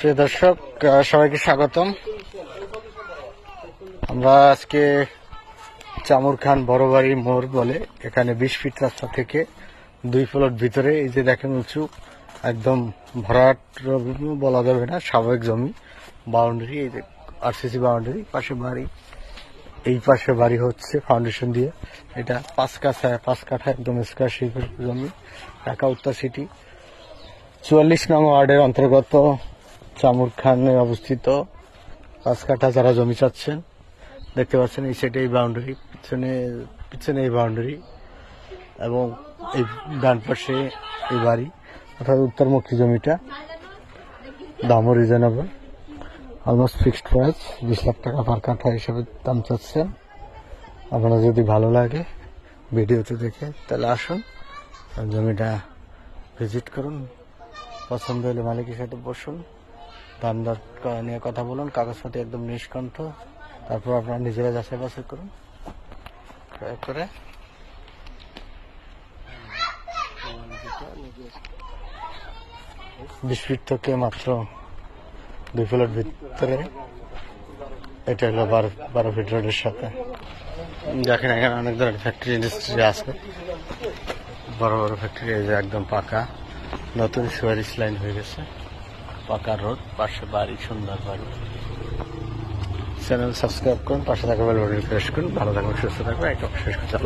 প্রিয় দর্শক, সবাইকে স্বাগতম। আমরা আজকে চামুর খান বড়বাড়ি মোড় বলে, এখানে 20 ফিট রাস্তা থেকে 2 প্লট ভিতরে, এই যে দেখেন উঁচু, একদম ভরাট বলা যাবে না, স্বাভাবিক জমি, বাউন্ডারি, এই যে আরসিসি বাউন্ডারি, পাশে বাড়ি, এই পাশে বাড়ি হচ্ছে ফাউন্ডেশন দিয়ে। এটা 5 কাঠা একদম স্কয়ার শিপের জমি, ঢাকা উত্তর সিটি 44 নং ওয়ার্ডের অন্তর্গত চামুর খানে অবস্থিত 5 কাঠা। যারা জমি চাচ্ছেন দেখতে পাচ্ছেন, এই সাইডে এই বাউন্ডারি, পিছনে এই বাউন্ডারি এবং এই ডান পাশে এই বাড়ি, অর্থাৎ উত্তরমুখী জমিটা। দামও reasonable, almost fixed price, 20 lakh টাকা পার কাঠা হিসেবে দাম চাচ্ছেন। আপনারা যদি ভালো লাগে ভিডিওতে দেখে তাহলে আসুন, জমিটা ভিজিট করুন, পছন্দ হলে মালিকের সাথে বসুন, দাম দর নিয়ে কথা বলুন, কাগজপত্র একদম নিষ্কণ্ঠ, তারপর আপনারা নিজেরা যাচাই বাছাই করুন। করে 20 ফিট থেকে মাত্র 2 প্লট ভিতরে, এটা হলো 12 ফিট রোডের সাথে। দেখেন এখানে অনেক ধরনের ফ্যাক্টরি ইন্ডাস্ট্রি আছে, বড় বড় ফ্যাক্টরি। এই যে একদম পাকা নতুন সুয়ারিশ লাইন হয়ে গেছে, পাকা রোড, পাশে বাড়ি, সুন্দর বাড়ি। চ্যানেল সাবস্ক্রাইব করুন, পাশে থাকা বেল বাটন প্রেস করুন। ভালো থাকবেন, সুস্থ থাকবেন, এটা শেষ করতে